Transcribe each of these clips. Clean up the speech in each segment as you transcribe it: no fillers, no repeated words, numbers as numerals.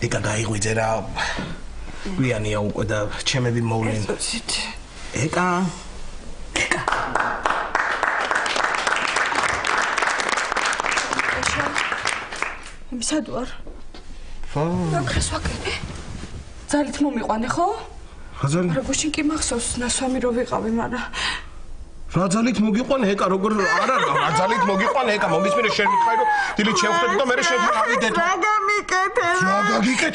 ეკა გაიღვიძე რა. გვიანია უკვე და ჩემები მოვლენ. ეკა. სად ვარ? ნაკრეს ვაკეთე. ძალით მომიყვანე ხო? ხაზალი. რა გუშინ კი მახსოვს ნასვამი რო ვიყავი, მაგრამ რა ძალით მოგიყვანე ეკა როგორ არა რა ძალით მოგიყვანე ეკა მომისმინე შენ მითხარი რომ დილით შევხვდები და მე შენთან ავიდეთ. რა გამიკეთე?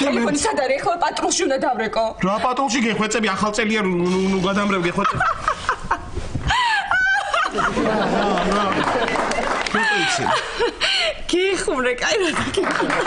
ტელეფონი სად არის? ხო პატრულში უნდა დავრეკო. რა პატრულში გეხვეწები ახალწელია ნუ გადამრევ გეხვეწები. გიხმრე, კაი რა გიხმრე.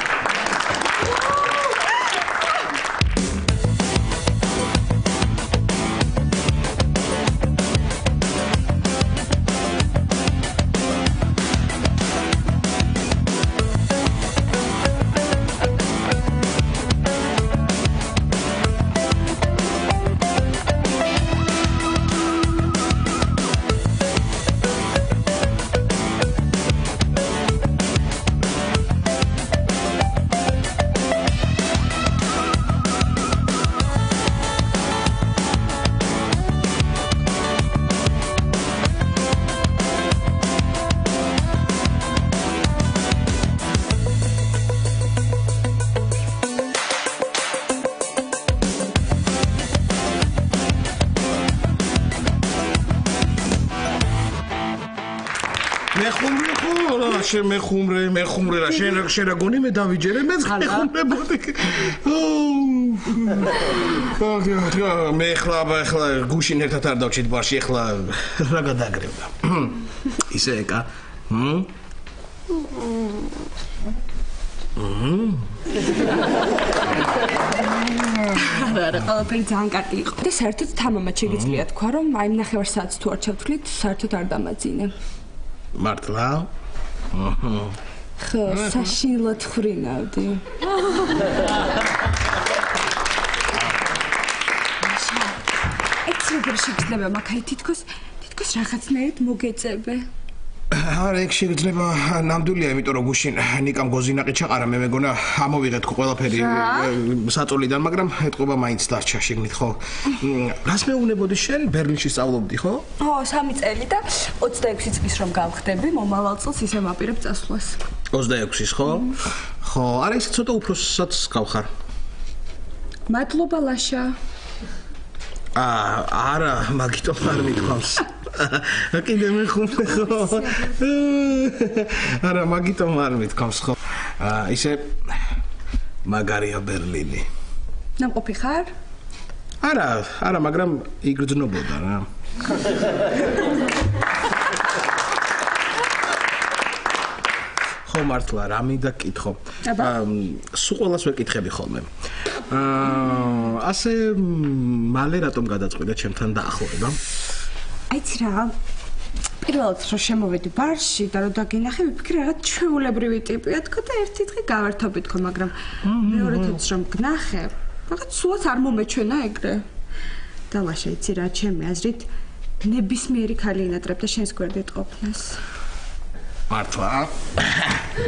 მეხუმრე რა შენ რა გონი მე დავიჯერე მეც ხუმრებოდი. მე ხლა გუშინ ერთად არ დავჭით ბარში ხლა რა გადაგრევდა. ისე ეკა. არა, ყველაფერი ძალიან კარგი იყო. და საერთოდ თამამად შეგიძლია თქვა, რომ აი ნახევარ საათს თუ არ ჩავთვლით, საერთოდ არ დამაძინე. მართლა? ხო, საშინლად ხრინავდი. ეცი როგორ შეგიძლია მაგაი თითქოს რაღაცნაირად მოგეწებე. არა, ეგ შეიძლება ნამდვილია, იმიტომ რომ გუშინ ნიკამ გოზინაყი ჩაყარა, მე მეგონა ამოვიღეთ ყველაფერი საწოლიდან, მაგრამ ეთყობა მაინც დარჩა შეგნით, ხო? რას მეუბნებოდი შენ? ბერლინში სწავლობდი, ხო? ხო, 3 წელი და 26 წლის რომ გავხდები, მომავალ წელს ისე ვაპირებ წასვლას. 26-ის, ხო? ხო, არა ისე ცოტა უფროსსაც გავხარ. მადლობა ლაშა. არა, მაგითო არ მithქვამს. კიდე მეხუმრე ხო? არა, მაგითო არ მithქვამს ხო? ისე მაგარია ბერლინი. ნამყოფი ხარ? არა, მაგრამ იგრძნობოდა რა. ხო მართლა, რა მინდა გკითხო. სულ ყველას ვეკითხები ხოლმე. ასე მალე რატომ გადაწყვიტე ჩემთან დაახლოვება? აიცი რა, პირველად რომ შემოვედი ბარში და რომ დაგინახე, ვიფიქრე რაღაც ჩვეულებრივი ტიპია თქო და ერთი დღე გავართობი თქო, მაგრამ მეორედაც რომ გნახე, რაღაც სულაც არ მომეჩვენა ეგრე. და ლაშა, იცი რა, ჩემი აზრით, ნებისმიერი ქალი ინატრებდა შენს გვერდით ყოფნას. მართლა?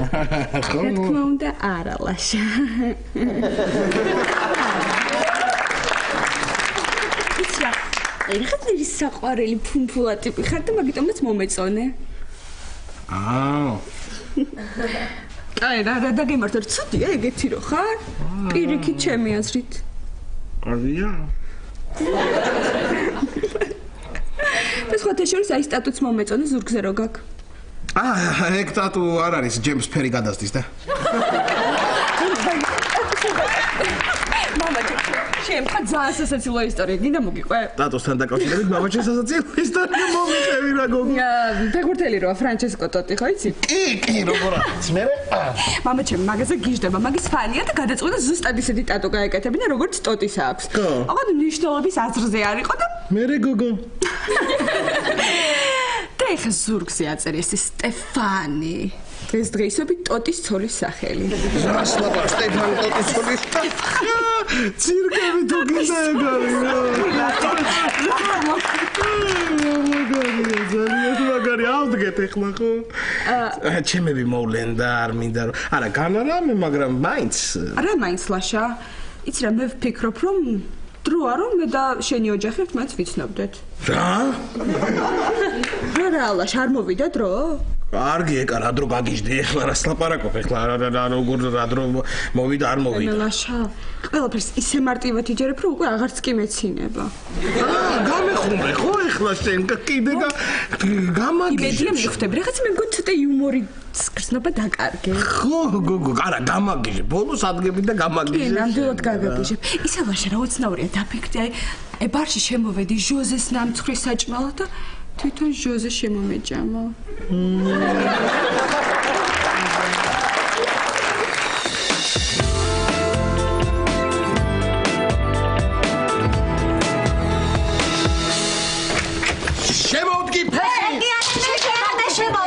რა თქმა უნდა, არა ლაშა. რაღაცნაირი საყვარელი ფუნფულა ტიპი ხარ და მაგიტომაც მომეწონე. კაი, რა დაგემართო, ცუდია ეგეთი რო ხარ? პირიქით ჩემი აზრით. არია. და სხვათა შორის აი სტატუც მომეწონე ზურგზე რო გაქვს. ეგ სტატუ არ არის, ჯემს ფერი გადასდის და. შემხა ძალიან სასაცილო ისტორია, გინდა მოგიყვე? ტატოსთან დაკავშირებით მამაჩემს სასაცილო ისტორია მომიყევი რა გოგო. ფეხბურთელი როა ფრანჩესკო ტოტი, ხო იცი? კი, როგორ არის? მე მამაჩემი მაგაზე გიждდება, მაგის ფანია და გადაწყვიტა ზუსტად ისეთი ტატო გაეკეთებინა, როგორც ტოტის აქვს. ოღონდ ნიშნულობის აზრზე არისო და მე გოგო. და ეხა ზურგზე აწერია ეს სტეფანი. ეს დღეისობით ტოტის ცოლის სახელი. რას ლაპარ სტეფანი ტოტის ცოლის? ცირკები თუ გინდა ეგარი რა. ძალიან მაგარი, ავდგეთ ეხლა ხო? ჩემები მოვლენ და არ მინდა რომ არა განარამე მაგრამ მაინც რა მაინც ლაშა იცი რა მე ვფიქრობ რომ დროა რომ მე და შენი ოჯახი ერთმანეთს ვიცნობდეთ რა რა ლაშა არ მოვიდა დრო კარგი ეკა რა დრო გაგიჟდი ეხლა რას ლაპარაკობ ეხლა რა როგორ რა დრო მოვიდა არ მოვიდა ლაშა ყველაფერს ისე მარტივად იჯერებ რომ უკვე აღარც კი მეცინება გამეხუმრე ხო ეხლა შენ კიდე გამაგიჟე იმედია მიხვდები რაღაცა მე მგონი ცოტა იუმორი გრძნობა დაკარგე ხო გოგო არა გამაგიჟე ბოლოს ადგები და გამაგიჟე ნამდვილად გაგაგიჟებ ისა ლაშა რა უცნაურია დაფიქრდი აი ბარში შემოვედი ჟოზეს ნამცხვრის საჭმელად და თვითონ ჟოზე შემომეჭამა შემოვდგი ფეხი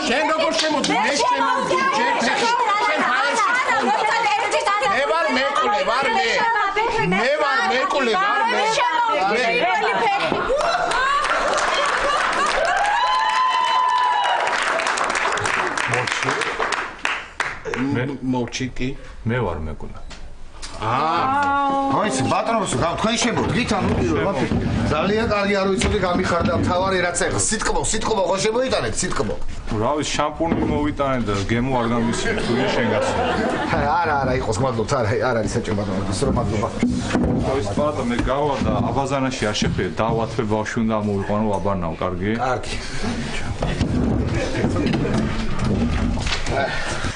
შენ როგორ შემოვდგი მე შემოვდგი მე ვარ მეკულე ვარ მე ვარ მეკულე ვარ მოვჩიკი მე ვარ მეკულა აი ბატონოს თქვენ შემოვდგით ანუ ძალიან კარგი არ ვიცოდი გამიხარდა მთავარი რაც ეხლა სიტყვა ხო შემოიტანეთ სიტყვა რა ვიცი შამპუნი მოვიტანე და გემო არ გამისი თუ შენ გასა არა იყოს მადლობთ არა არ არის საჭირო ბატონო ის რომ მადლობა თავის ბატონო მე გავა და აბაზანაში არ შეხვიდე დავათვე ბავშვი უნდა მოვიყვანო აბარნავ კარგი კარგი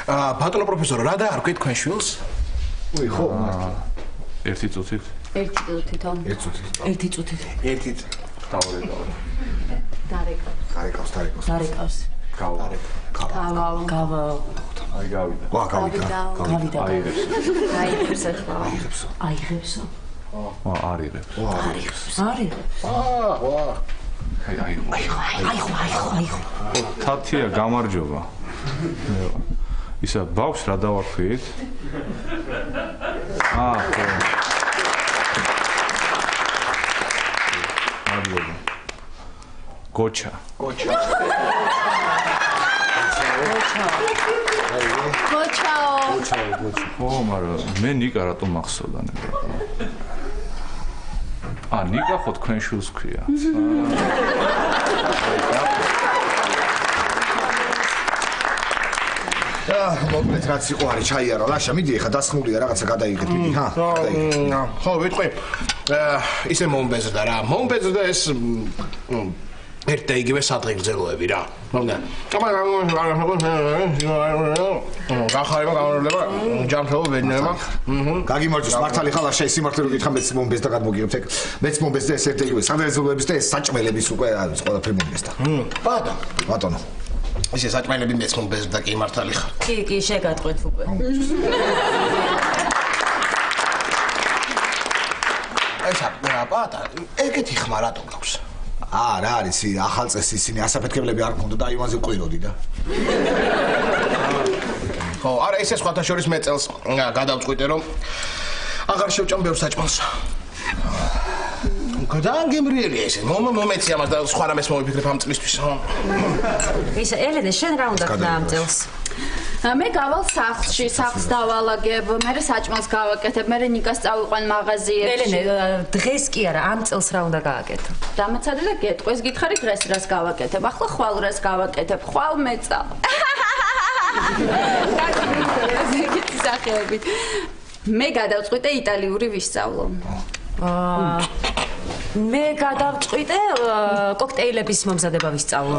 ბატონო პროფესორო რა დაარქვით თქვენ შვილს უი ხო ერთი წუთით ერთი წუთით დარეკავს გავა აი გავიდა ვა გავიდა აიღებსო არიღებს აიღო თათია გამარჯობა ისა ბავშვს რა დავარქვით ხო მადლობა გოჩა ხო მაგრამ მე ნიკა რატომ მახსოვდა ნიკა ხო თქვენ შვილს ქვია მოკლედ რაც იყო არის ჩაიარა ლაშა მიდი ეხა დასხმულია რაღაცა გადაიღეთ მიდი ხო ვიტყვი ისე მომბეზრდა რა მომბეზრდა ეს ერთ და იგივე სადღეგრძელოები რა გახარება გამარჯობა ჯანმრთელობა ბედნიერება გაგიმარჯოს მართალი ხალხ შე სიმართლე რო გითხრა მეც მომბეს და გადმოგიღებთ ეგ მეც მომბეს და ეს ერთ და იგივე სადღეგრძელოების და ეს საჭმელების უკვე არის ყველაფერი მომბეს და ბატონო ისე საჭმელები მეც მომბეზრდა კი მართალი ხარ კი შეგატყვით უკვე ესა პატა ეგეთი ხმა რატომ გაქვს რა არის ახალ წესი ისინი ასაფეთქებლები არ მქონდა და აივანზე ყვიროდი და ხო არა ესე სხვათა შორის მე წელს გადავწყვიტე რომ აღარ შევჭამ ბევრ საჭმელს ძალიან გემრიელია ესე მომეცი ამას და სხვა რამეს მოვიფიქრებ ამ წლისთვის ისა ელენე შენ რა უნდა ხდა ამ წელს მე გავალ სახლს დავალაგებ, მე საჭმელს გავაკეთებ, მე ნიკას წავიყვან მაღაზიებში. ელენე, დღეს კი არა, ამ წელს რა უნდა გააკეთო? დამეცადე და გეტყვეს, გითხარი დღეს რას გავაკეთებ. ახლა ხვალ რას გავაკეთებ, ხვალ მეწა. ეგეთი სახეობით. მე გადავწყვიტე იტალიური ვისწავლო. მე გადავწყვიტე კოქტეილების მომზადება ვისწავლო.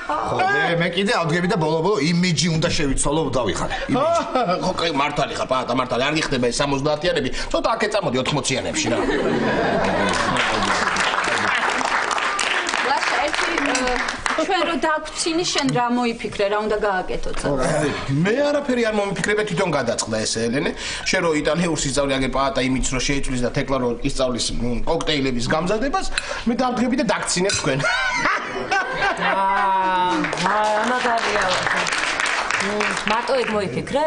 ხო, მე კიდე ავდგები და ბოლო-ბოლო იმიჯი უნდა შევიცვალო დავიხარე. იმიჯი. ხო, მართალი ხარ, პატა, მართალი. არ გიხდება ეს 70-იანები. ცოტა აქეთ წამოდი 80-იანებში რა. ჩვენ რო დაგვცინი შენ რა მოიფიქრე რა უნდა გააკეთო წელს მე არაფერი არ მომიფიქრებე თვითონ გადაწყდა ეს ელენე შენ რო იტალიურს ისწავლე აგე პაატა იმით რომ შეიცვლის და თეკლა რო ისწავლის კოქტეილების გამზადებას მე დავდგები და დაგცინებ თქვენ მაგარია მარტო ეგ მოიფიქრე?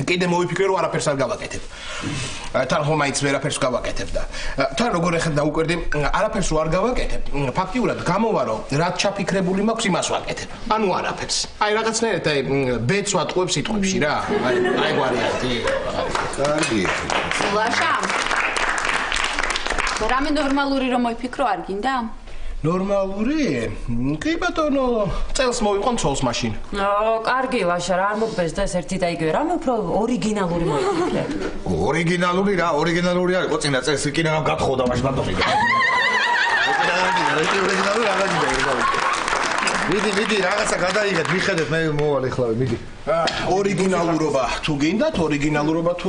კიდე მოვიფიქრე რომ არაფერს არ გავაკეთებ. თან ხომ მაინც ვერაფერს გავაკეთებ და თან როგორ ეხება დაუკვირდი არაფერს რო არ გავაკეთებ ფაქტიურად გამოვა რომ რაც ჩაფიქრებული მაქვს იმას ვაკეთებ. ანუ არაფერს. აი რაღაცნაირად აი ბედს ვატყუებ სიტყვებში რა. აი ვარიანტი. კარგი. ლაშა. რამე ნორმალური რომ მოიფიქრო არ გინდა? ნორმალური? კი ბატონო, წელს მოვიყვან ცოლს მაშინ. კარგი ლაშა, რა არ მოგბეს და ეს ერთი და იგივე, რამე უფრო ორიგინალური მოიფიქრე. ორიგინალური რა, ორიგინალური არის. ყოცინა წელს კიდე რამ გათხოვდა მაშინ ბატონი. ორიგინალური რა გაგიდა. მიდი, რაღაცა გადაიღეთ, მიხედეთ, მე მოვალ ეხლა, მიდი. ორიგინალურობა თუ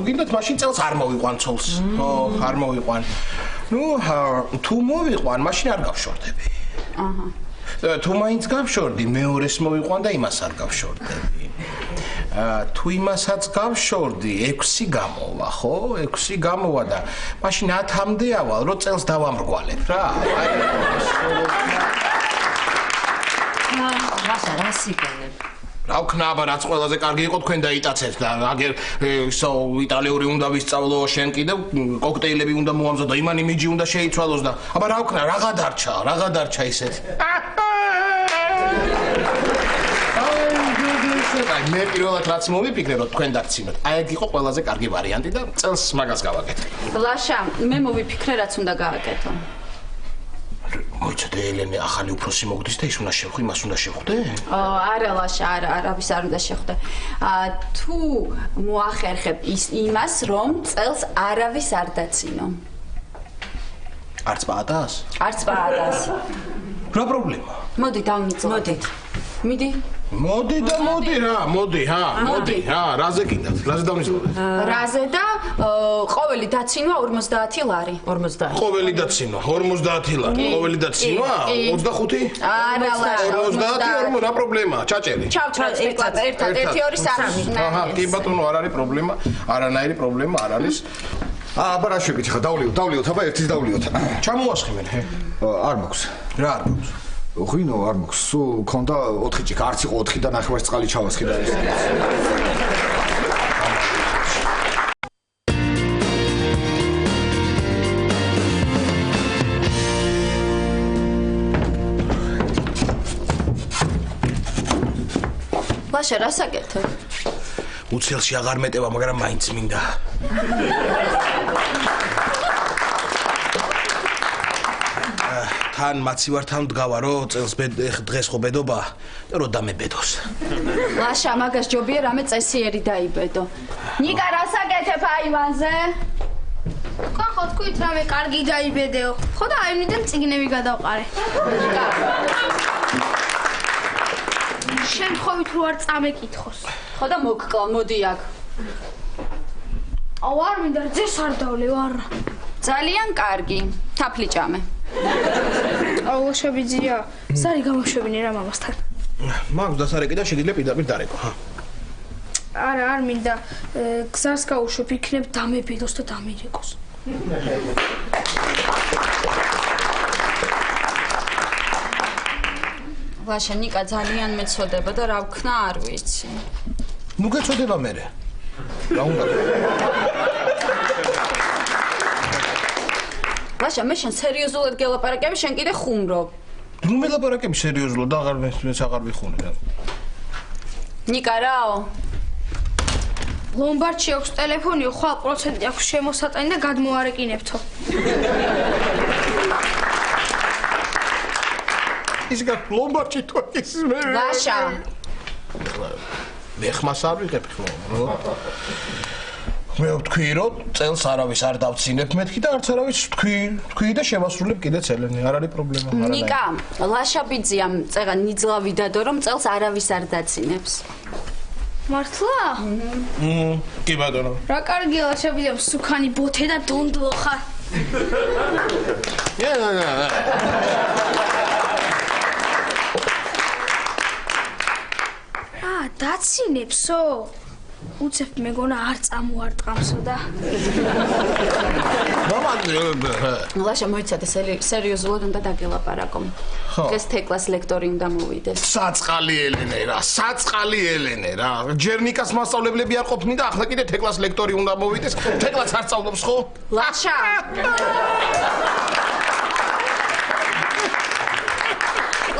გინდათ, მაშინ წელს არ მოვიყვან ცოლს. ხო, არ მოვიყვან. ნუ, თუ მოვიყვან, მაშინ არ გავშორდები. აჰა. თუ მაინც გავშორდი, მეორეს მოვიყვან და იმას არ გავშორდები. თუ იმასაც გავშორდი, 6 გამოვა, ხო? 6 გამოვა და მაშინ 10-მდე ავალ, რომ წელს დავამრგვალებ რა. ლაშა, რა სიგონებ? რა ვქნა, აბა რაც ყველაზე კარგი იყო თქვენ დაიტაცეთ და აგერ იტალიური უნდა ვისწავლო, შენ კიდევ კოქტეილები უნდა მოამზადო და იმან იმიჯი უნდა შეიცვალოს და აბა რა ვქნა, რაღა დარჩა ისეთ. აი მე პირველად რაც მოვიფიქრე რომ თქვენ დაგცინოთ. აი ეგ იყო ყველაზე კარგი ვარიანტი და წელს მაგას გავაკეთე. ლაშა, მე მოვიფიქრე რაც უნდა გააკეთო. მოიცადე ელენე ახალი უფროსი მოგდის და ის უნდა შევხვი, იმას უნდა შევხვდე? არა ლაშა, არავის არ უნდა შეხვდე. თუ მოახერხებ იმას, რომ წელს არავის არ დაცინო. არც პაატას? არც პაატას. რა პრობლემა? მოდი დავნიწყოთ. მოდი რა, რაზე კიდათ? რაზე დავნიწყოთ? რაზე და ყოველი დაცინვა 50 ლარი. 50. ყოველი დაცინვა 50 ლარი. ყოველი დაცინვა 25? არა ლაშა. 50 რა პრობლემაა? ჩაჭერი. ჩავჭრათ ერთად 1 2 3. აჰა, კი ბატონო, არ არის პრობლემა. არანაირი პრობლემა არ არის. აბა რა შეგვიძლია ხა დავლიოთ, აბა ერთის დავლიოთ. ჩამოასხიმენ, არ მაქვს. რა არ მაქვს? ღვინო არ მაქვს. სულ ქონდა 4 ჭიქა, არც იყო 4 და ნახევარს წყალი ჩავასხი და ეს. ლაშა, რა საკეთებ? უცელში აღარ მეტევა, მაგრამ მაინც მინდა. თან მაცივართან ვდგავა, რომ წელს დღეს ხო ბედობა და რომ დამებედოს. ლაშა, მაგას ჯობია რამე წესიერი დაიბედო. ნიკა, რა საკეთებ აივანზე? ხო თქვით რამე კარგი დაიბედეო. ხო და აივნიდან წიგნები გადავყარე. შემთხვევით რო არ წამეკითხოს. ხო და მოგკლა, მოდი აქ. აუ არ მინდა ძეს არ დავლევ არა. ძალიან კარგი. თაფლი ჭამე. აუ შაბიძია, ზარი გამოშვებინე რა მამასთან. მაქვს დასარეკი და შეგიძლია პირდაპირ დარეკო, ხა. არა, არ მინდა გზას გაუშვებ, იქნებ დამებიდოს და დამირეკოს. ლაშა, ნიკა ძალიან მეცოდება და რა ვქნა არ ვიცი. ნუ გეცოდება მერე. რა უნდა? ლაშა, მე შენ სერიოზულად გელაპარაკები, შენ კიდე ხუმრობ. ნუ მელაპარაკები სერიოზულად და მეც აღარ ვიხუნე რა. ნიკა რაო? ლომბარდში აქვს ტელეფონი, ხვალ პროცენტი აქვს შემოსატანი და გადმოარეკინებთო. ის ლომბარდში თუ ის მე. ლაშა. მე ხმას არ ვიღებ ხოლმე, რო. მე ვთქვი, რომ წელს არავის არ დავცინებ მეთქი და არც არავის ვთქვი და შევასრულებ კიდეც ელენე, არ არის პრობლემა. ნიკა, ლაშა ბიძიამ წეღა ნიძლავი დადო, რომ წელს არავის არ დაცინებს. მართლა? კი ბატონო. რა კარგია ლაშა ბიძიამ, სუქანი ბოთე და დონდლო ხარ. დაცინებსო? უცებ მეგონა არ წამოარტყამსო და მამა ლაშა მოიცადე სერიოზულად უნდა დაგელაპარაკო. დღეს თეკლას ლექტორი უნდა მოვიდეს. საწყალი ელენე რა. ჯერნიკას მასწავლებლები არ ყოფნი და ახლა კიდე თეკლას ლექტორი უნდა მოვიდეს. თეკლას არ სწავლობს ხო? ლაშა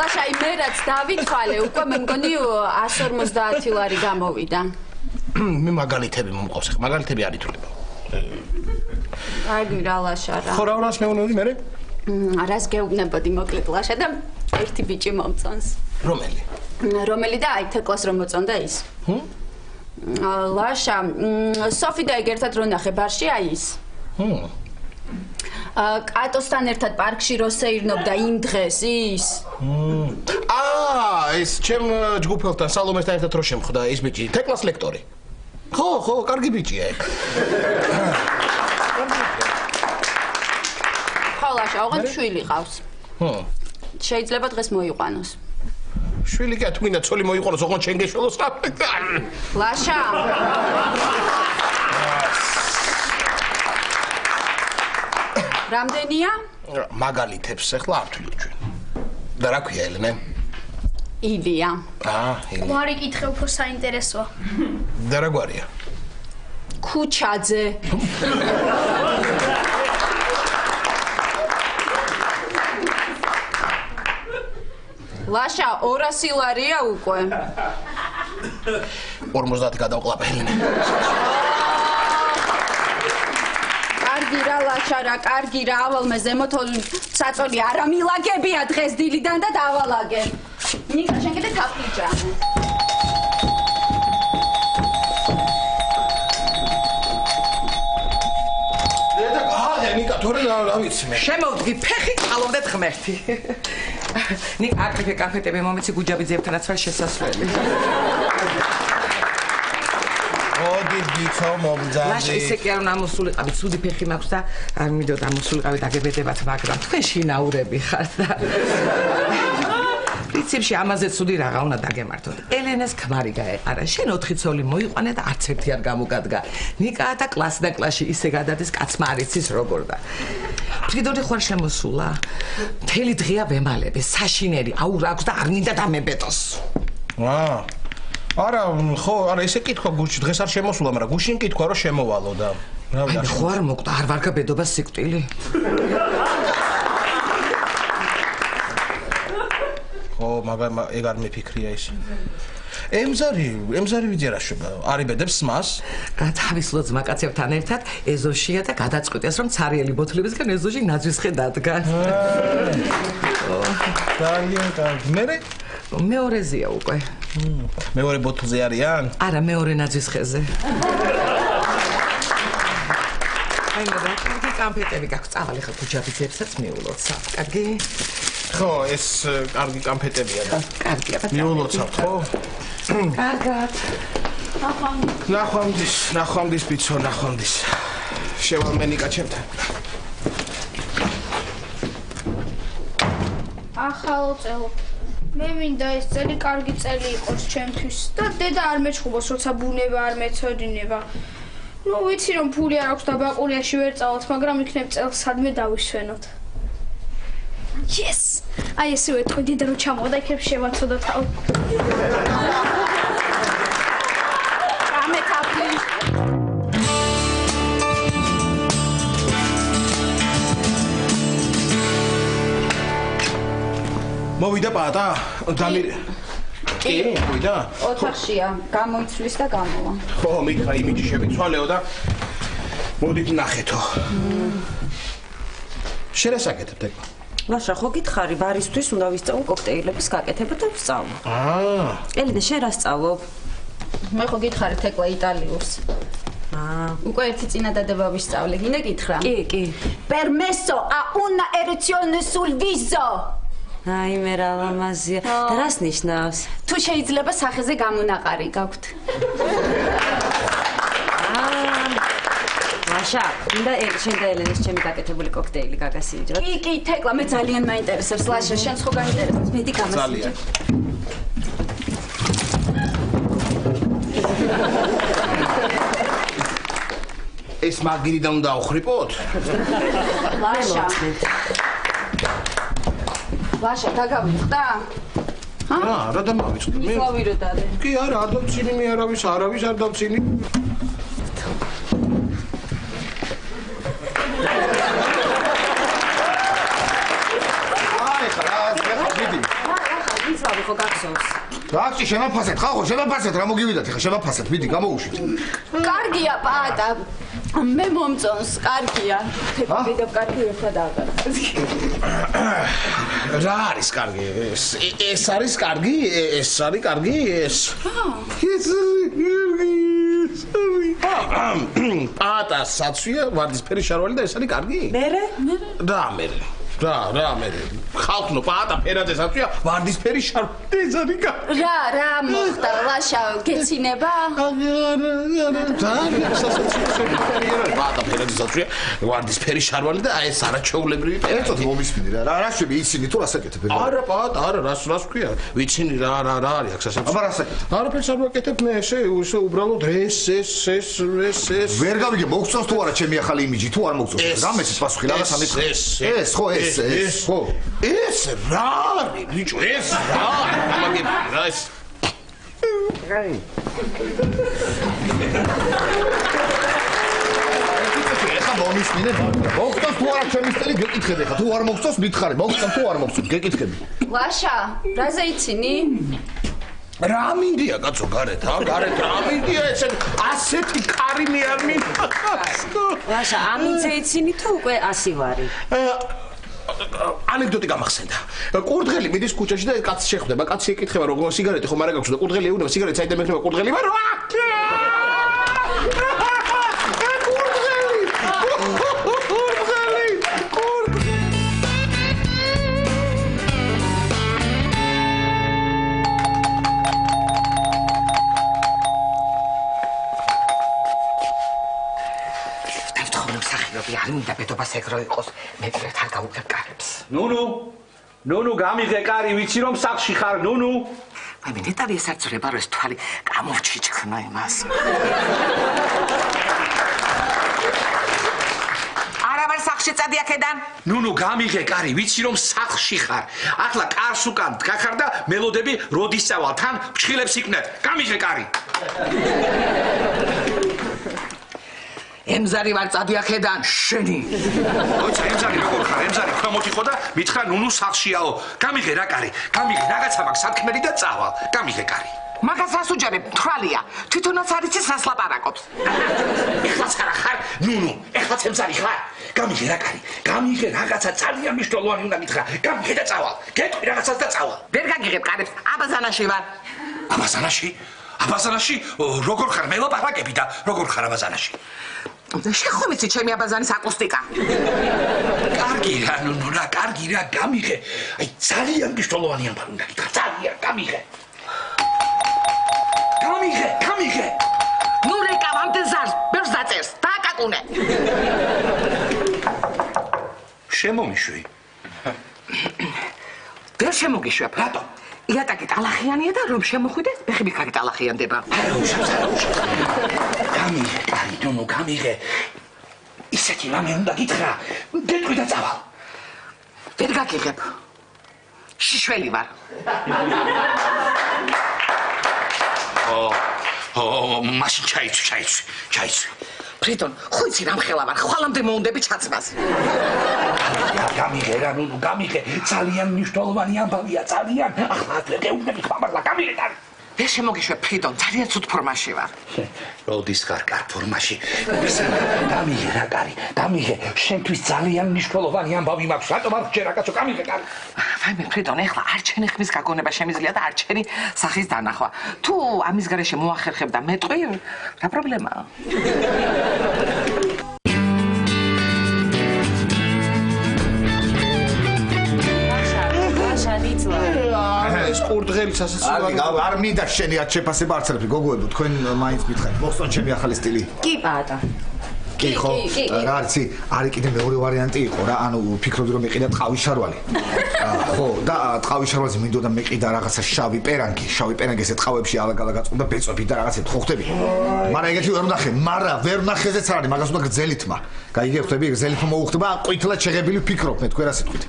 ლაშა მე რაც დავითვალე უკვე მე მგონი 150 ლარი გამოვიდა. მე მაგალითები მომყავს ხა მაგალითები არ ითვლება. აი რა ლაშა რა. ხო რა რას მეუნები მე? რას გეუბნებოდი მოკლედ ლაშა და ერთი ბიჭი მომწონს. რომელი? რომელი და აი თეკლას რომ მოწონდა ის. ლაშა სოფი და ეგ ერთად რო ნახე ბარში აი ის. კატოსთან ერთად პარკში რო სეირნობდა იმ დღეს ის. ეს ჩემ ჯგუფელთან სალომესთან ერთად რო შემხვდა ის ბიჭი თეკლას ლექტორი. ხო, კარგი ბიჭია ეგ. ხოლაშა, ოღონდ შვილი ყავს. შეიძლება დღეს მოიყვანოს. შვილი კი თქმინდა ცოლი მოიყვანოს, ოღონდ შენ გეშველოს რა. ლაშა. რამდენია? მაგალითებს ახლა არ თვლით ჩვენ. და რა ქვია ელენე? ილია. ილია. გვარი კითხე უფრო საინტერესოა. და რა გვარია? ქუჩაძე. ლაშა 200 ლარია უკვე. 50 გადავყლაპე ელენე. კარგი რა ლაშა რა, კარგი რა, ავალმე ზემოთ საწოლი არა მილაგებია დღეს დილიდან და დავალაგე. ნიკა შენ კიდე თაფლიჯა. ნიკა თორე რა ვიცი მე. შემოვდგი ფეხი წალობდეთ ღმერთი. ნიკა აკრიფე კაფეტები მომეცი გუჯაბიძეებთანაც ვარ შესასვლელი. ოდი ბიჭო მომძაბი. ლაშა ისე კი არ უნდა მოსულიყავი, ცუდი ფეხი მაქვს და არ მინდოდა მოსულიყავი დაგებედებათ, მაგრამ თქვენ შინაურები ხართ და პრინციპში ამაზე ცუდი რაღა უნდა დაგემართოთ. ელენეს ქმარი გაეყარა, შენ 4 ცოლი მოიყვანე და არც ერთი არ გამოგადგა. ნიკა და კლასიდან კლასში ისე გადადის, კაცმა არ იცის როგორ და. ფრიდორი ხوار შემოსულა. მთელი დღეა ვემალები, საშინელი, აურ აქვს და არ მინდა დამებეტოს. არა, ხო, არა, ესე კითხვა გუშინ დღეს არ შემოსულა, მაგრამ გუშინ კითხვა რომ შემოვალო და რა ვიცი. ხო არ მოკდა, არ ვარ გაბედობა სიკვდილი. ო, მაგრამ ეგ არ მეფიქრია ის. ემზარი ვიძერაშობა, არიბედებს მას. თავისლო ძმაკაცებთან ერთად ეზოშია და გადაწყვიტეს რომ ცარიელი ბოთლებისგან ეზოში ნაძვისხე დადგან. მერე მეორეზეა უკვე. მეორე ბოთლზე არიან? არა, მეორე ნაძვისხეზე. აი და კარგი კამფეტები გაქვს, წავალ ხა გუჯაბიძეებსაც მიულოცავ. კარგი? ხო, ეს კარგი კამფეტებია და. კარგია. მიულოცავთ, ხო? კარგად. ნახვამდის ბიჭო, ნახვამდის. შევალ მე ნიკა ჩემთან. ახალ წელო. მე მინდა ეს წელი კარგი წელი იყოს ჩემთვის და დედა არ მეჩხუბოს, როცა ბუნება არ მეცოდინება. ნუ ვიცი რომ ფული არ აქვს და ბაყურიაში ვერ წავალთ, მაგრამ იქნებ წელს სადმე დავისვენოთ. Yes! აი ესე ვეთქვი, დედა რო ჩამოვიდა, იქნებ შევაცოდო თავი. ამეთაფლი. მოვიდა პატა? კი, მოვიდა. ოთახშია, გამოიცვლის და გამოვა. ხო, მითხრა იმიჯი შევიცვალეო და მოდით ნახეთო. შენ რა საკეთებ ეკო? ლაშა, ხო გითხარი, ბარისთვის უნდა ვისწავლო კოქტეილების გაკეთება და ვსწავლო. ელიდე, შენ რა სწავლობ? მე ხო გითხარი თეკლა იტალიურს. უკვე ერთი წინადადება ვისწავლე, გინდა გითხრა? კი. Permesso a una eruzione sul viso. აი მე რა ლამაზია. და რას ნიშნავს? თუ შეიძლება სახეზე გამონაყარი გაქვთ. ლაშა, მინდა შენ და ელენეს ჩემი გაკეთებული კოქტეილი გაგასინჯროთ. კი, თეკლა, მე ძალიან მაინტერესებს. ლაშა, შენც ხო გაინტერესებს? მედი გამასინჯრე. ეს მაგირიდან უნდა ავხრიპოთ? ლაშა დაგავიწყდა? რა დამავიწყდი? მიყავირო დადე. კი არა, არ დავცინი მე არავის არ დავცინი. იცავი ხო გახსოვს? რაში შემაფასეთ, ხალხო, შემაფასეთ, რა მოგივიდათ ხა, შემაფასეთ, მიდი, გამოუშვით. კარგია, პაატა. მე მომწონს, კარგია. დედამ კარგი ერთად აღარ. რა არის კარგი? ეს არის კარგი? ეს არის კარგი? ეს. პატა საცვია, ვარდისფერი შარვალი და ეს არის კარგი? მერე? რა მე ხალხნო პატა ფერაძე საცვია, ვარდისფერი შარვალი ეს არის კარგი? რა მოხდა, ლაშა, გეცინება? პატა ფერაძე საცვია, ვარდისფერი შარვალი და ეს არაჩვეულებრივი ერთად მომისმინე რა შვები იცინი თუ რასაკეთებ? არა პატა, არა, რას ვქვია? ვიცინი რა არის აქ სასაცილო. აბა რასაკეთებ? არაფერს არ ვაკეთებ მე, ესე უბრალოდ ეს. ვერ გავიგე, მოგწონს თუ არა ჩემი ახალი იმიჯი, თუ არ მოგწონს? რა მეცის პასუხი, რაღაცა მითხრა. ეს ხო, ეს ხო. ეს რა არის, ბიჭო, ეს რა არის? მაგები რა ეს? ეხა მომისმინე, მოგწონს თუ არა ჩემი სტილი გეკითხები ხა, თუ არ მოგწონს მითხარი, მოგწონს თუ არ მოგწონს გეკითხები. ლაშა, რაზე იცინი? რა მინდია კაცო გარეთ რა მინდია ეს ასეთი კარი მე არ მინდა. ლაშა, ამინძე იცინი თუ უკვე 100 ვარი? ანეკდოტი გამახსენდა. კურდღელი მიდის ქუჩაში და კაცს შეხვდება. კაცი ეკითხება როგორ სიგარეტი ხომ არ გაქვს და კურდღელი ეუბნება სიგარეტი საიდან მექნება კურდღელი ვარ. არ მინდა ბედობას ეგრო იყოს, მე პირად არ გავუგებ კარებს. ნუნუ, გამიღე კარი, ვიცი რომ სახლში ხარ, ნუნუ. აი მე ნეტარი ეს არ ძრება რომ ეს თვალი გამოვჩიჩქნა იმას. არა ვარ სახლში წადი აქედან. ნუნუ, გამიღე კარი, ვიცი რომ სახლში ხარ. ახლა კარს უკან გახარ და მელოდები როდის წავალ, თან ფშხილებს იქნებ. გამიღე კარი. ემზარი ვარ წადი აქედან, შენი. ოცა ემზარი როგორ ხარ? ემზარი ხა მოთიხო და მითხრა ნუნუ სახლშიაო. გამიღე რა კარი. გამიღე რაღაცა მაქვს სათქმელი და წავალ. გამიღე კარი. მაგას რას უჯერებ? თვალია. თვითონაც არ იცის რას ლაპარაკობს. ეხლაც არა ხარ? ნუნუ, ეხლაც ემზარი ხარ? გამიღე რა კარი. გამიღე რაღაცა ძალიან მნიშვნელოვანი უნდა მითხრა. გამიღე და წავალ. გეტყვი რაღაცას და წავალ. ვერ გაგიღებ კარებს, აბაზანაში ვარ. აბაზანაში? როგორ ხარ? მე ლაპარაკები და როგორ ხარ აბაზანაში? შეხომ იცი ჩემი აბაზანის აკუსტიკა? კარგი რა, ნუნუ რა, კარგი რა, გამიღე. აი ძალიან მნიშვნელოვანი ამბავი უნდა გითხრა. ძალიან, გამიღე. გამიღე. ნუ რეკავ ამდენზარს, ბევრს დაწერს, დააკაკუნე. შემომიშვი. ვერ შემოგიშვებ. რატო? იატაკი ტალახიანია და რომ შემოხვიდე, ფეხები ხარი ტალახიანდება. გამიღე, კარი, ნუნუ, გამიღე. ისეთი რამე უნდა გითხრა. გეტყვი და წავალ. ვერ გაგიღებ. შიშველი ვარ. მაშინ ჩაიცვი. ფრიდონ, ხო იცი რამ ხელა ვარ, ხვალამდე მოუნდები ჩაცმას. გამიღე რა, ნუნუ, გამიღე. ძალიან მნიშვნელოვანი ამბავია, ძალიან. ახლა გეუბნები ხმამარლა, გამიღე კარი. ვერ შემოგიშვებ, ფრიდონ, ძალიან ცუდ ფორმაში ვარ. როდის ხარ კარგ ფორმაში? გამიღე რა კარი, გამიღე. შენთვის ძალიან მნიშვნელოვანი ამბავი მაქვს. რატომ არ გჯერა კაცო, გამიღე კარი. ვაიმე, ფრიდონ, ეხლა არ ჩენი ხმის გაგონება შემიძლია და არ ჩენი სახის დანახვა. თუ ამის გარეშე მოახერხებ და მეტყვი, რა პრობლემაა? ეს კურდღელი სასაცილო. არ მინდა შენი არ შეფასება არცერები, გოგოებო, თქვენ მაინც მითხარით. მოგწონთ ჩემი ახალი სტილი? კი, პატა. კი ხო? რა არცი, არის კიდე მეორე ვარიანტი იყო რა, ანუ ფიქრობდი რომ იყიდა ტყავის შარვალი. ხო, და ტყავის შარვაზე მინდოდა მე კიდე რაღაცა შავი პერანგი ესე ტყავებში ალაგ-ალაგ აწყვდა ბეწვები და რაღაცები ხო ხვდები მაგრამ ეგეთი ვერ ვნახე ვერ ვნახეზეც არ არის მაგას უნდა გრძელითმა გაიგე ხვდები გრძელითმა მოუხდება ყვითლად შეღებილი ვფიქრობ მე თქვენ რა სიტყვით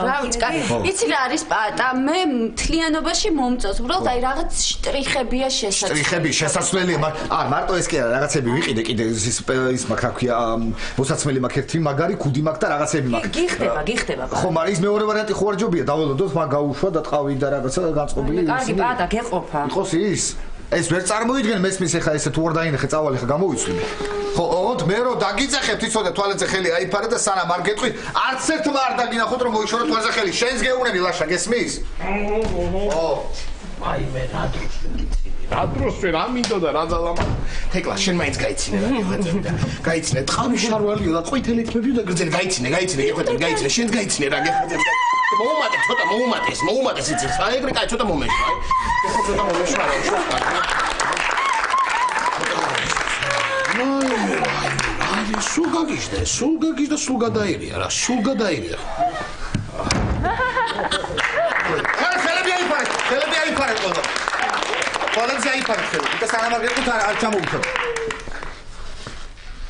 რა ვიცი კაი იცი რა არის პატა მე მთლიანობაში მომწონს უბრალოდ აი რაღაც შტრიხებია შესაძლებელი შტრიხები შესაძლებელია მარტო ეს კი არა რაღაცები ვიყიდე კიდე ის მაგ რა ქვია მოსაცმელი მაგ ერთი მაგარი ქუდი მაგ და რაღაცები მაგ გიხდება ხო მაგრამ ის მეორე ვარიანტი ხო არ ჯობია დაველოდოთ მაგ გაუშვა და ტყავი და რაღაცა განწყობილი კარგი პატა გეყოფა იყოს ეს ვერ წარმოიდგენ მესმის ეხა ესე თუ არ დაინახე წავალი ხა გამოიწვიდი ხო ოღონდ მე რო დაგიძახებთ იცოდე თვალებზე ხელი აიფარე და სანამ არ გეტყვი არც ერთმა არ დაგინახოთ რომ მოიშორო თვალზე ხელი შენს გეუნები ლაშა გესმის ო აი მე რა დროს ვერ ამინდოდა რა ძალამა თეკლა შენ მაინც გაიცინე რა გეხვეწები და გაიცინე ტყავის შარვალიო და ყვითელი თმები და გრძელი გაიცინე გეხვეწები გაიცინე შენ გაიცინე რა გეხვეწები და მოუმატე ცოტა მოუმატეს იცი რა ეგრე კაი ცოტა მომეშვა აი ცოტა მომეშვა რა აი სულ გაგიჟდა სულ გადაირია რა სულ გადაირია ხელები აიფარე ყველა ყველებზე აიფარე ხელები და სანამ არ გეკუთ არ ჩამოუშვით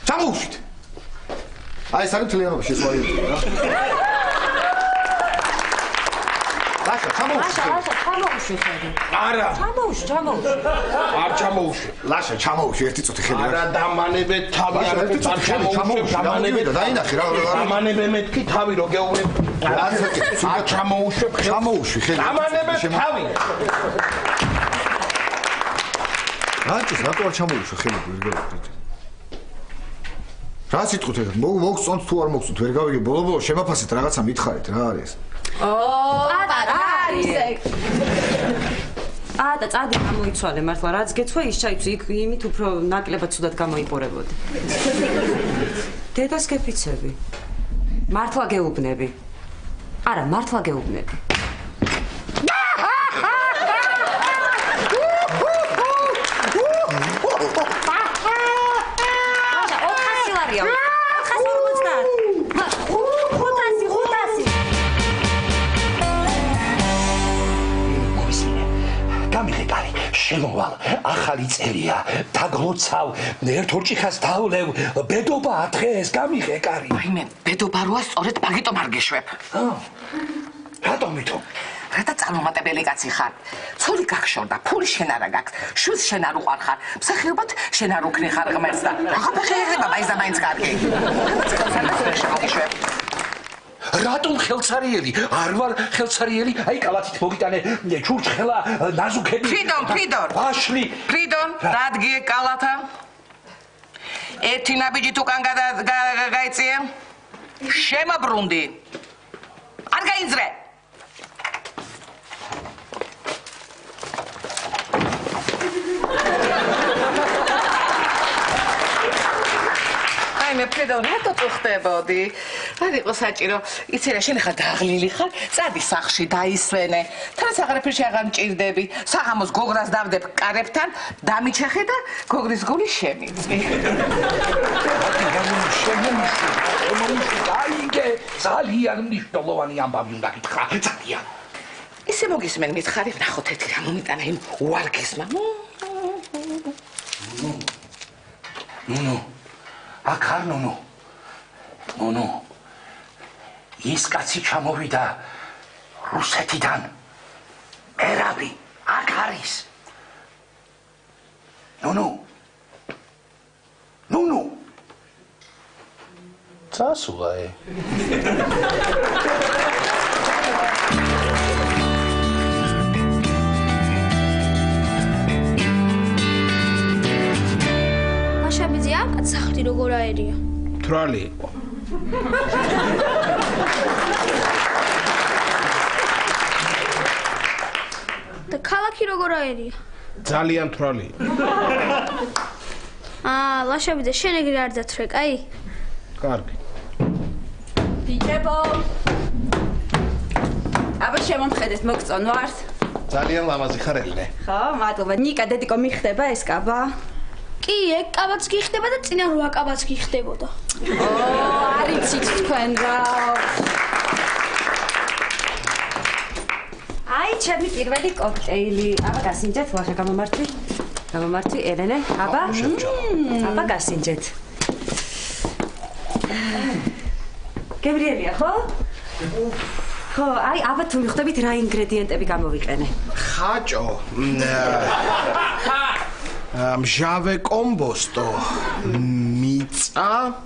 ჩამოუშვით აი ეს არის თლიანობა შესვალი რა ლაშა ჩამოუშვი ხელი არა ჩამოუშვი არ ჩამოუშვი ლაშა ჩამოუშვი ერთი წუთი ხელი არა დამანებე თავი არ ჩამოუშვი დამანებე და დაინახე რა დამანებე მეთქი თავი რო გეუბნებ არ ჩამოუშვი ხელი დამანებე თავი რატო არ ჩამოუშვი ხელი ვერ გავიგეთ რა სიტყვით ეხლა მოგწონთ თუ არ მოგწონთ ვერ გავიგე ბოლო შემაფასეთ რაღაცა მითხარით რა არის პატა რა არის ეგ და წადი გამოიცვალე მართლა რაც გეცვა ის ჩაიცვი იქ იმით უფრო ნაკლებად ცუდად გამოიყურებოდი დედას გეფიცები მართლა გეუბნები არა მართლა გეუბნები შემოვალ ახალი წერია დაგლოცავ ერთ ორჭიხას დავლევ ბედობა დღეს გამიღე კარი ვაიმე ბედობა როა სწორედ მაგიტომ არ გეშვებ რატომითო რათა წარმომატებელი კაცი ხარ ცოლი გაგშორდა ფული შენ არა გაქვს შვილს შენ არ უყარ ხარ მსახიობად შენ არ უქნე ხარ ღმერთს და რაღაცა ხერხება მაინც და მაინც კარგი რატომ ხელცარიელი არ ვარ ხელცარიელი აი კალათით მოგიტანე ჩურჩხელა ნაზუქები ფრიდონ ვაშლი ფრიდონ რადგიე კალათა ერთი ნაბიჯით უკან გაიწიე შემაბრუნდი არ გაინძრე მე ფრიდონ რატო წუხდებოდი? არ იყო საჭირო. იცი რა შენ ხარ დაღლილი ხარ? წადი სახში დაისვენე. თანაც აღარაფერში აღარ მჭირდები. საღამოს გოგრას დავდებ კარებთან, დამიჩეხე და გოგრის გული შემიწი. აიგე, ძალიან მნიშვნელოვანი ამბავი უნდა გითხრა. ძალიან. ისე მოგისმენ მითხარი, ვნახოთ ერთი რა მომიტანა იმ უარგისმა. ნუ აქ არ ნუ ის კაცი ჩამოვიდა რუსეთიდან ერავი აქ არის ნუ წასულაე სახლი როგორ აერია? თრალი იყო. და ქალაქი როგორ აერია? ძალიან თრალი. ლაშაბიძე, შენ ეგრე არ დათრე, კაი? კარგი. ბიჭებო. აბა შემომხედეთ, მოგწონვართ? ძალიან ლამაზი ხარ ელენე. ხო, მადლობა. ნიკა, დედიკო მიხდება ეს კაბა? კი, ეგ კაბაც გიხდება და წინა რვა კაბაც გიხდებოდა. არიცით თქვენ რა. აი, ჩემი პირველი კოქტეილი. აბა გასინჯეთ, ლაშა გამომართვი. გამომართვი, ელენე, აბა. აბა გასინჯეთ. გებრიელია, ხო? ხო, აი, აბა თუ მიხვდებით რა ინგრედიენტები გამოვიყენე. ხაჭო. მჟავე კომბოსტო. მიწა.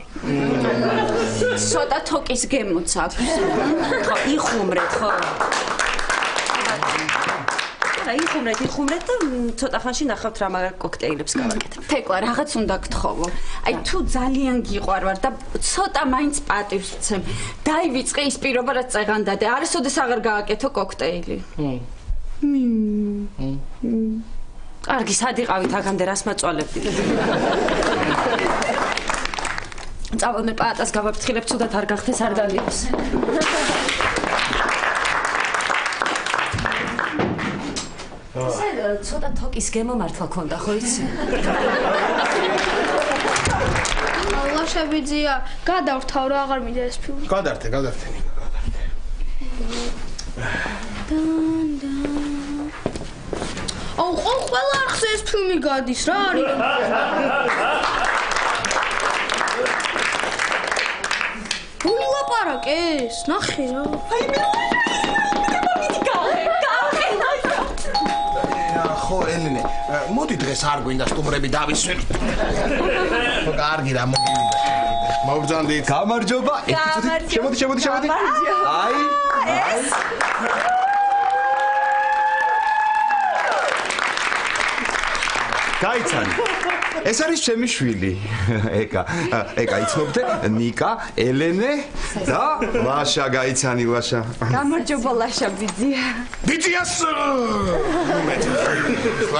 ცოტა თოკის გემოც აქვს. ხო, იხუმრეთ, ხო? რა იხუმრეთ და ცოტა ხანში ნახავთ რა მაგარ კოქტეილებს გავაკეთებ. თეკლა, რაღაც უნდა გთხოვო. აი, თუ ძალიან გიყვარვარ და ცოტა მაინც პატივს ვცემ, დაივიწყე ის პირობა, რაც წეღანდადე. არასოდეს აღარ გააკეთო კოქტეილი. კარგი, სად იყავით აქამდე რას მაწვალებდით? წავალ მე პაატას გავაფრთხილებ, ცუდად არ გახდეს არ დალიოს. ცოტა თოკის გემომართვა ქონდა, ხო იცი? ლაშაბიძია, გადავრთავ რა აღარ მინდა ეს ფილმი. გადართე ნიკა, გადართე. აუ, ყველა არხზე ეს ფილმი გადის, რა არის? გული ლაპარაკეს, ნახე რა. აი მე ხო ელენე, მოდი დღეს არ გვინდა სტუმრები დავისვენ. ხო კარგი რა მოგივიდა. მოგძანდით. გამარჯობა. შემოდი. აი. გაიცანი. ეს არის ჩემი შვილი. ეკა იცნობდე? ნიკა, ელენე და ლაშა გაიცანი ლაშა. გამარჯობა ლაშა ბიძია. ბიძიას!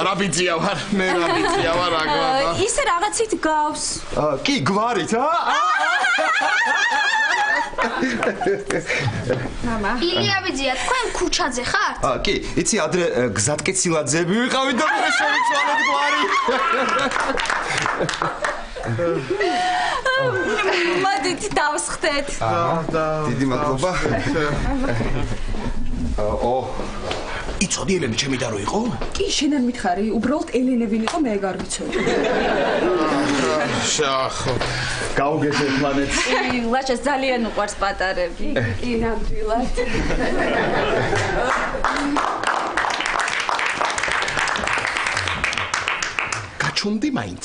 რა ბიძია ვარ? მე რა ბიძია ვარ აგვა. ისე რაღაცით გავს. კი, გვარით, მამა. ილია ბიძია, თქვენ ქუჩაზე ხართ? კი, იცი ადრე გზატკეცილაძეები ვიყავით და მე შევიცვალეთ გვარი. მოდით დავსხდეთ. დიდი მადლობა. იცოდი ელენე ჩემი და რო იყო? კი, შენ არ მითხარი, უბრალოდ ელენე ვინ იყო, მე არ ვიცოდი. შახო. გაუგეს ერთმანეთს. ლაშას ძალიან უყვარს პატარები. კი, ნამდვილად. გაჩუმდი მაინც.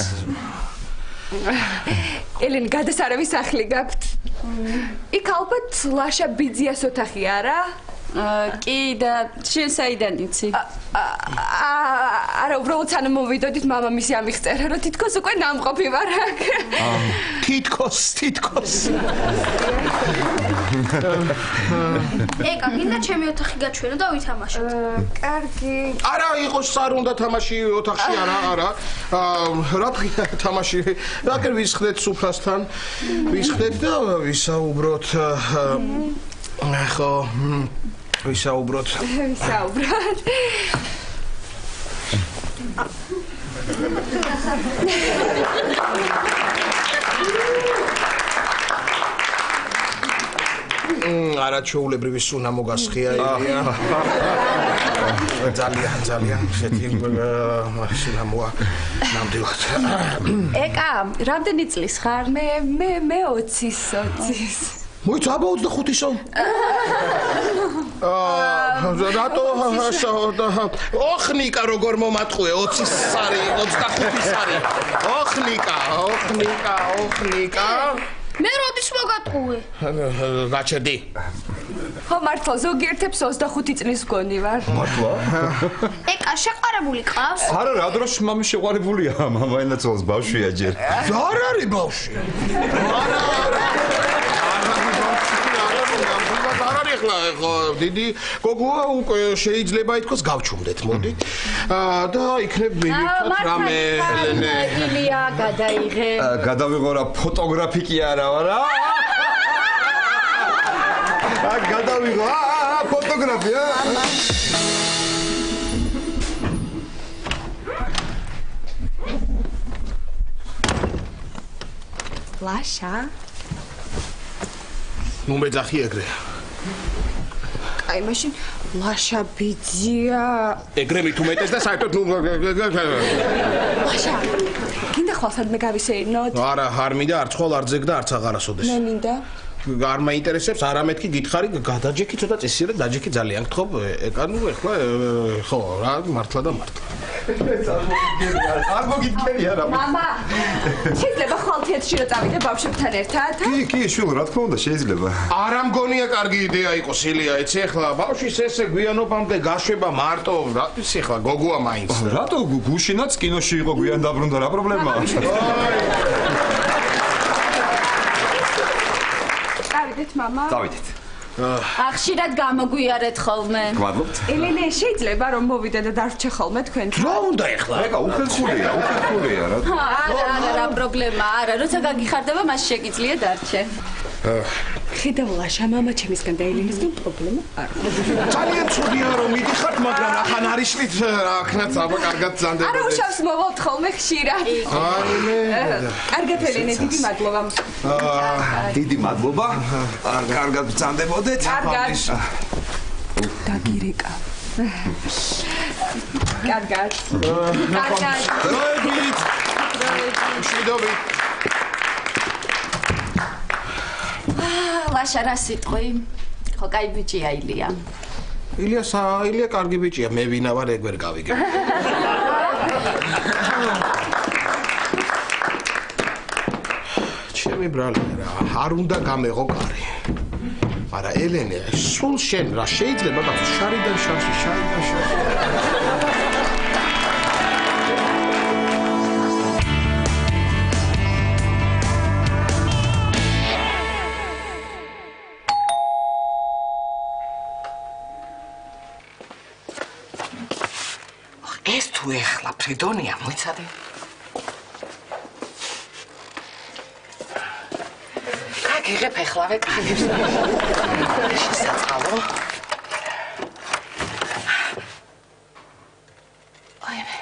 ელენე, გადასარევი სახლი გაქვთ? იქ ალბათ ლაშა ბიძიას ოთახი არა? კი და შენ საიდან იცი? არა, უბრალოდ სანამ მოვიდოდით, მამამისი ამიხწერა, რომ თითქოს უკვე ნამყოფი ვარ აქ. თითქოს. ეკა, გინდა ჩემი ოთახი გაჩვენო და ვითამაშოთ. კარგი. არა, იყოს არ უნდა თამაში ოთახში, არა. რა თამაში? რაკერ ვისხდეთ სუფრასთან, ვისხდეთ და ვისაუბროთ. ხო, ვისაუბროთ. არა ჩაულებრივი სუნა მოგასხია ილია. ძალიან შეთი სუნა მოა ნამდვილად. ეკა, რამდენი წლის ხარ? მე 20-ის. მოიცა აბა 25-ისო? რატო ოხ ნიკა როგორ მომატყუე 20-ის სარი 25-ის სარი ოხ ნიკა მე როდის მოგატყუე? გაჩერდი ხო მართლა ზოგიერთებს 25 წლის მგონი ვარ. მართლა? ეკა, შეყარებული ყავს? არა, რა დროს მამის შეყარებულია, მამა ენაცვალს ბავშვია ჯერ. არ არის ბავშვი. ხო დიდი გოგოა უკვე შეიძლება ითქვას გავჩუმდეთ მოდი და იქნებ მივიქოთ რამე ელენე ილია გადაიღე გადავიღო რა ფოტოგრაფი კი არა ვარა გადავიღო ფოტოგრაფია ლაშა ნუ მეძახი ეგრე აი მაშინ ლაშა ბიძია. ეგრემით უმეტეს და საერთოდ ლაშა. გინდა ხვალსად მე გავისეირნოთ? არა, არ მინდა არც ხოლ არ ძეგ და არც აღარასოდეს. მე მინდა. არ მაინტერესებს, არამედ კი გითხარი, გადაჯექი ცოტა წესიერად დაჯექი ძალიან გთხოვ. ანუ ეხლა ხო, რა მართლა და მართლა. არ მოგიგერია რა. მამა, შეიძლება ხვალ თეატრში რა წავიდე ბავშვებთან ერთად? კი, შვილო, რა თქმა უნდა, შეიძლება. არა მგონია კარგი იდეა იყოს ილია, იცი ეხლა ბავშვის ესე გვიანობამდე გაშვება მარტო, რა ის ეხლა გოგოა მაინც. რატო გუშინაც კინოში იყო გვიან დაბრუნდა რა პრობლემაა? წავიდეთ მამა. დავიდეთ. ახშირად გამოგვიარეთ ხოლმე. გვადლობთ. ელენე, შეიძლება რომ მოვიდე და დარჩე ხოლმე თქვენთან? რა უნდა ეხლა? ეკა, უხერხულია რა. არა, რა პრობლემა არა. როცა გაგიხარდება, მას შეგიძლია დარჩე. ხედავ ლაშა, მამა ჩემისგან და ელენისგან პრობლემა არ აქვს. ძალიან ცუდია რომ მიდიხართ, მაგრამ ახან არის შლით რა ქნაც აბა კარგად არა ზანდებოდეს. უშავს მოვოთ ხოლმე ხშირად. კარგად ელენე, დიდი მადლობა. დიდი მადლობა. კარგად ბრძანდებოდეთ. კარგად. დაგირეკა. კარგად. კარგად. დროებით. მშვიდობით. ლაშა რა სიტყვი? ხო, კაი ბიჭია ილია. ილია კარგი ბიჭია, მე ვინა ვარ ეგ ვერ გავიგებ. ჩემი ბრალი რა, არ უნდა გამეღო კარი. მაგრამ ელენე, სულ შენ რა შეიძლება გახსოვს შარიდან შარში. ეს თუ ეხლა ფრიდონია მოიცადე. გაგიღებ ეხლავე კანებს. შესაწყალო. აი მე